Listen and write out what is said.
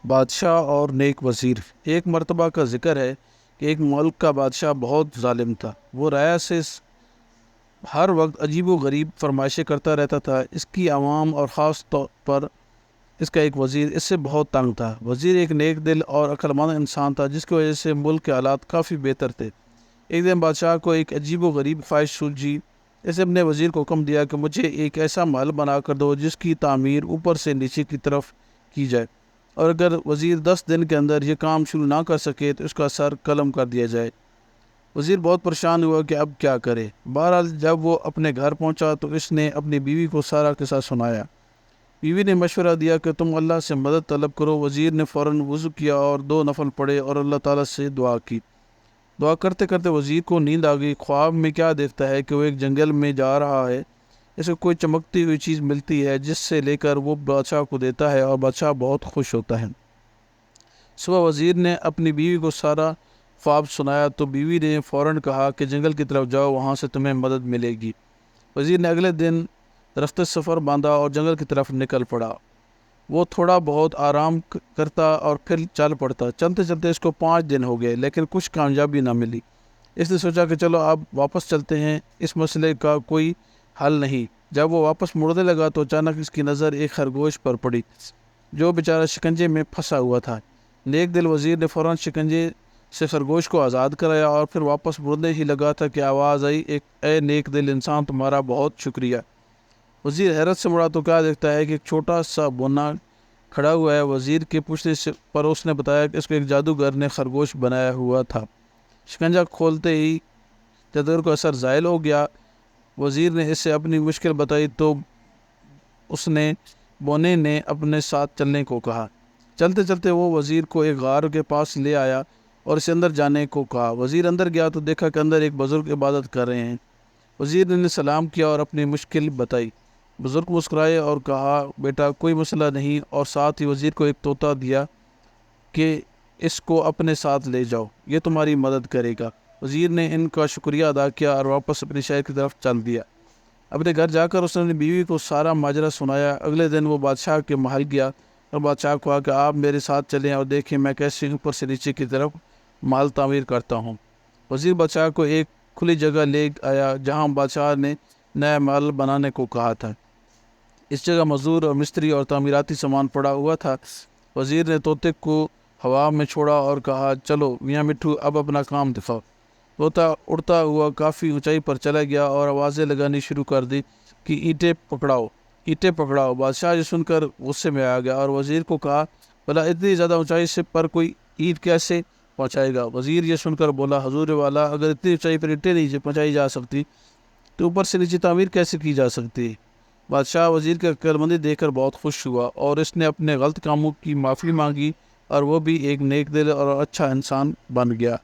بادشاہ اور نیک وزیر۔ ایک مرتبہ کا ذکر ہے کہ ایک ملک کا بادشاہ بہت ظالم تھا۔ وہ رعایا سے ہر وقت عجیب و غریب فرمائشیں کرتا رہتا تھا۔ اس کی عوام اور خاص طور پر اس کا ایک وزیر اس سے بہت تنگ تھا۔ وزیر ایک نیک دل اور عقلمند انسان تھا، جس کی وجہ سے ملک کے حالات کافی بہتر تھے۔ ایک دن بادشاہ کو ایک عجیب و غریب خواہش سوچی۔ اس نے اپنے وزیر کو حکم دیا کہ مجھے ایک ایسا محل بنا کر دو جس کی تعمیر اوپر سے نیچے کی طرف کی جائے، اور اگر وزیر 10 دن کے اندر یہ کام شروع نہ کر سکے تو اس کا سر قلم کر دیا جائے۔ وزیر بہت پریشان ہوا کہ اب کیا کرے۔ بہرحال جب وہ اپنے گھر پہنچا تو اس نے اپنی بیوی کو سارا قصہ سنایا۔ بیوی نے مشورہ دیا کہ تم اللہ سے مدد طلب کرو۔ وزیر نے فوراً وضو کیا اور 2 نفل پڑھے اور اللہ تعالیٰ سے دعا کی۔ دعا کرتے کرتے وزیر کو نیند آ گئی۔ خواب میں کیا دیکھتا ہے کہ وہ ایک جنگل میں جا رہا ہے۔ اسے کوئی چمکتی ہوئی چیز ملتی ہے جس سے لے کر وہ بادشاہ کو دیتا ہے اور بادشاہ بہت خوش ہوتا ہے۔ صبح وزیر نے اپنی بیوی کو سارا خواب سنایا تو بیوی نے فوراً کہا کہ جنگل کی طرف جاؤ، وہاں سے تمہیں مدد ملے گی۔ وزیر نے اگلے دن رخت سفر باندھا اور جنگل کی طرف نکل پڑا۔ وہ تھوڑا بہت آرام کرتا اور پھر چل پڑتا۔ چلتے چلتے اس کو 5 دن ہو گئے لیکن کچھ کامیابی نہ ملی۔ اس نے سوچا کہ چلو اب واپس چلتے ہیں، اس مسئلے کا کوئی حل نہیں۔ جب وہ واپس مڑنے لگا تو اچانک اس کی نظر ایک خرگوش پر پڑی جو بیچارہ شکنجے میں پھنسا ہوا تھا۔ نیک دل وزیر نے فوراً شکنجے سے خرگوش کو آزاد کرایا اور پھر واپس مڑنے ہی لگا تھا کہ آواز آئی، اے نیک دل انسان، تمہارا بہت شکریہ۔ وزیر حیرت سے مڑا تو کیا دیکھتا ہے کہ ایک چھوٹا سا بونا کھڑا ہوا ہے۔ وزیر کے پوچھنے پر اس نے بتایا کہ اس کو ایک جادوگر نے خرگوش بنایا ہوا تھا۔ شکنجہ کھولتے ہی جادوگر کو اثر زائل ہو گیا۔ وزیر نے اس سے اپنی مشکل بتائی تو اس نے بونے نے اپنے ساتھ چلنے کو کہا۔ چلتے چلتے وہ وزیر کو ایک غار کے پاس لے آیا اور اسے اندر جانے کو کہا۔ وزیر اندر گیا تو دیکھا کہ اندر ایک بزرگ عبادت کر رہے ہیں۔ وزیر نے سلام کیا اور اپنی مشکل بتائی۔ بزرگ مسکرائے اور کہا، بیٹا کوئی مسئلہ نہیں، اور ساتھ ہی وزیر کو ایک طوطا دیا کہ اس کو اپنے ساتھ لے جاؤ، یہ تمہاری مدد کرے گا۔ وزیر نے ان کا شکریہ ادا کیا اور واپس اپنے شہر کی طرف چل دیا۔ اپنے گھر جا کر اس نے اپنی بیوی کو سارا ماجرا سنایا۔ اگلے دن وہ بادشاہ کے محل گیا اور بادشاہ کو کہا کہ آپ میرے ساتھ چلیں اور دیکھیں میں کیسے اوپر سے نیچے کی طرف محل تعمیر کرتا ہوں۔ وزیر بادشاہ کو ایک کھلی جگہ لے آیا جہاں بادشاہ نے نیا محل بنانے کو کہا تھا۔ اس جگہ مزدور اور مستری اور تعمیراتی سامان پڑا ہوا تھا۔ وزیر نے طوطے کو ہوا میں چھوڑا اور کہا، چلو میاں مٹھو اب اپنا کام دکھاؤ۔ طوطا اڑتا ہوا کافی اونچائی پر چلا گیا اور آوازیں لگانی شروع کر دی کہ اینٹیں پکڑاؤ، اینٹیں پکڑاؤ۔ بادشاہ یہ سن کر غصے میں آ گیا اور وزیر کو کہا، بھلا اتنی زیادہ اونچائی سے پر کوئی اینٹ کیسے پہنچائے گا؟ وزیر یہ سن کر بولا، حضور والا، اگر اتنی اونچائی پر اینٹیں نہیں پہنچائی جا سکتی تو اوپر سے نیچے تعمیر کیسے کی جا سکتی؟ بادشاہ وزیر کی عقلمندی دیکھ کر بہت خوش ہوا اور اس نے اپنے غلط کاموں کی معافی مانگی اور وہ بھی ایک نیک دل اور اچھا انسان بن گیا۔